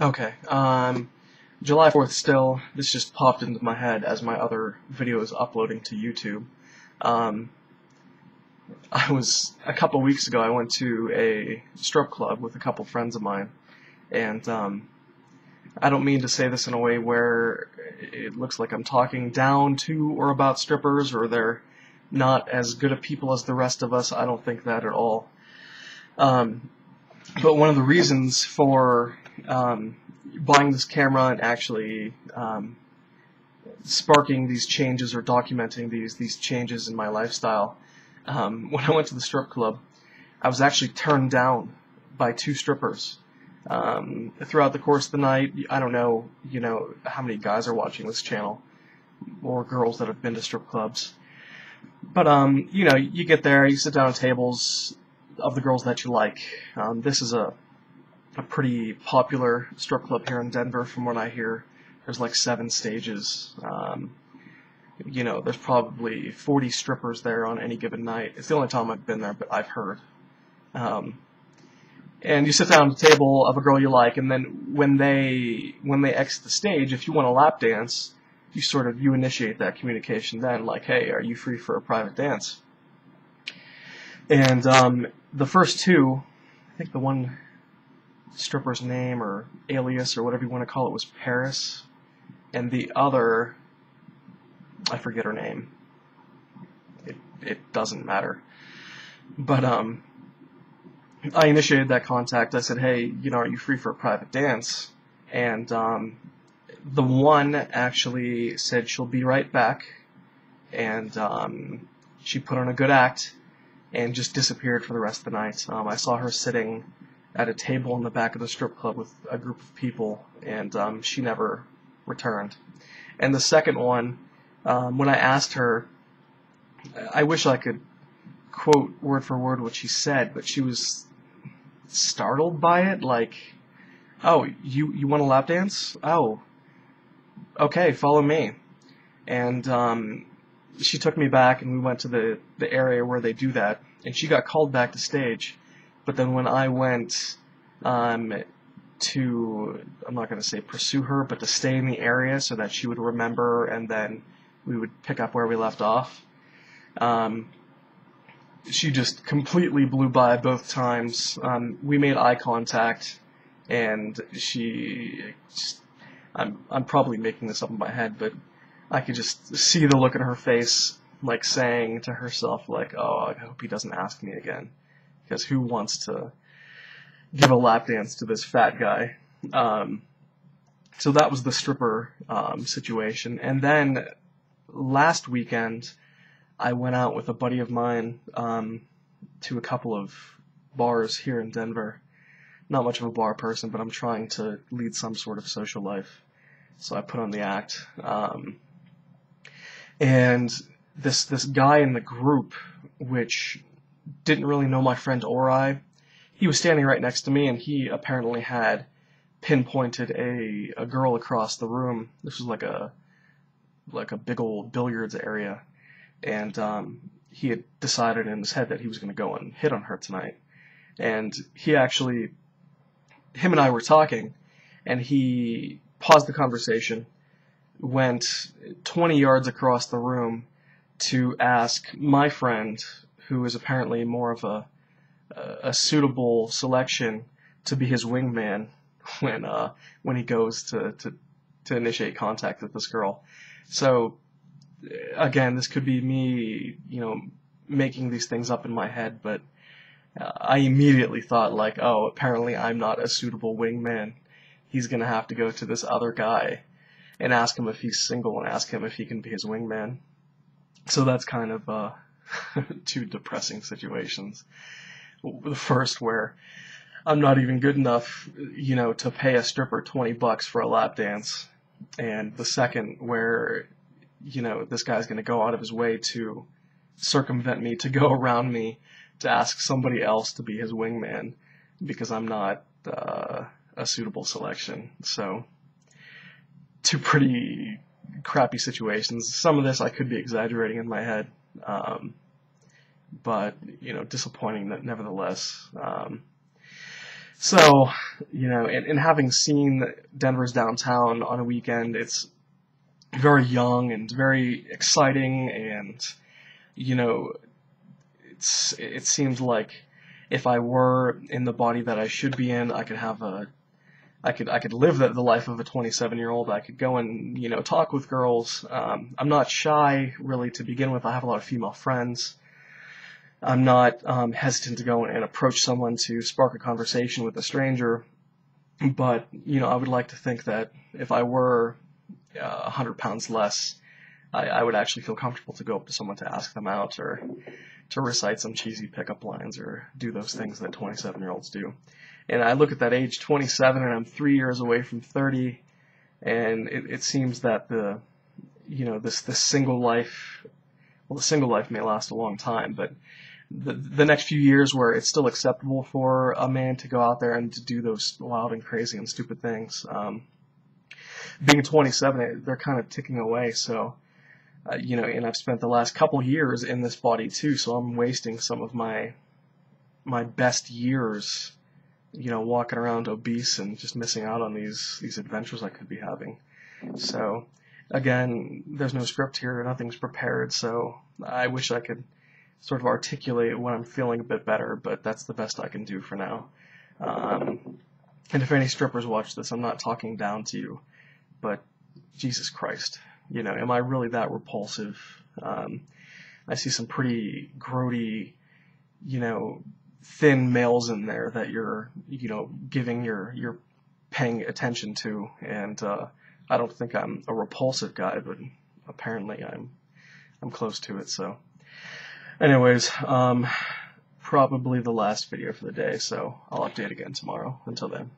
Okay, July 4th still, this just popped into my head as my other video is uploading to YouTube. Um, a couple weeks ago, I went to a strip club with a couple friends of mine, and I don't mean to say this in a way where it looks like I'm talking down to or about strippers, or they're not as good of people as the rest of us. I don't think that at all. But one of the reasons for buying this camera and actually sparking these changes or documenting these changes in my lifestyle, when I went to the strip club, I was actually turned down by two strippers. Throughout the course of the night, I don't know, how many guys are watching this channel, or girls that have been to strip clubs. But, you get there, you sit down at tables of the girls that you like. This is a pretty popular strip club here in Denver, from what I hear. There's like 7 stages. There's probably 40 strippers there on any given night. It's the only time I've been there, but I've heard. And you sit down at the table of a girl you like, and then when they exit the stage, if you want a lap dance, you initiate that communication then, like, hey, are you free for a private dance? And the first two, I think the one stripper's name or alias or whatever you want to call it was Paris, and the other, I forget her name. It doesn't matter. But I initiated that contact. I said, hey, are you free for a private dance? And the one actually said she'll be right back, and she put on a good act and just disappeared for the rest of the night. I saw her sitting at a table in the back of the strip club with a group of people, and she never returned. And the second one, when I asked her, I wish I could quote word for word what she said, but she was startled by it, like, oh, you want a lap dance? Oh, okay, follow me. And she took me back, and we went to the area where they do that, and she got called back to stage. But then when I went to, I'm not going to say pursue her, but to stay in the area so that she would remember, and then we would pick up where we left off, she just completely blew by both times. We made eye contact, and I'm probably making this up in my head, but I could just see the look in her face, like saying to herself, like, oh, I hope he doesn't ask me again, because who wants to give a lap dance to this fat guy? So that was the stripper situation. And then last weekend, I went out with a buddy of mine to a couple of bars here in Denver. Not much of a bar person, but I'm trying to lead some sort of social life. So I put on the act. And this guy in the group, which didn't really know my friend or I, he was standing right next to me, and he apparently had pinpointed a girl across the room. This was like a big old billiards area. And he had decided in his head that he was going to go and hit on her tonight. And him and I were talking, and he paused the conversation, went 20 yards across the room to ask my friend, who is apparently more of a suitable selection, to be his wingman when he goes to initiate contact with this girl. So again, this could be me, making these things up in my head, but I immediately thought, like, oh, apparently I'm not a suitable wingman. He's going to have to go to this other guy and ask him if he's single and ask him if he can be his wingman. So that's kind of 2 depressing situations. The first where I'm not even good enough, to pay a stripper $20 for a lap dance. And the second where this guy's going to go out of his way to circumvent me, to go around me, to ask somebody else to be his wingman, because I'm not a suitable selection. So, 2 pretty crappy situations. Some of this I could be exaggerating in my head, but, disappointing nevertheless. So, and having seen Denver's downtown on a weekend, it's very young and very exciting, and, it seems like if I were in the body that I should be in, I could live the life of a 27-year-old. I could go and, talk with girls. I'm not shy, really, to begin with. I have a lot of female friends. I'm not hesitant to go and approach someone to spark a conversation with a stranger. But, I would like to think that if I were 100 pounds less, I would actually feel comfortable to go up to someone to ask them out, or to recite some cheesy pickup lines, or do those things that 27-year-olds do. And I look at that age 27, and I'm 3 years away from 30, and it seems that this single life, well, the single life may last a long time, but the next few years where it's still acceptable for a man to go out there and to do those wild and crazy and stupid things, being 27, they're kind of ticking away. So, and I've spent the last couple years in this body too, so I'm wasting some of my best years, walking around obese and just missing out on these adventures I could be having. So, again, there's no script here, nothing's prepared, so I wish I could sort of articulate when I'm feeling a bit better, but that's the best I can do for now. And if any strippers watch this, I'm not talking down to you, but Jesus Christ, am I really that repulsive? I see some pretty grody, thin males in there that you're paying attention to, and I don't think I'm a repulsive guy, but apparently I'm close to it. So, anyways, probably the last video for the day, so I'll update again tomorrow. Until then.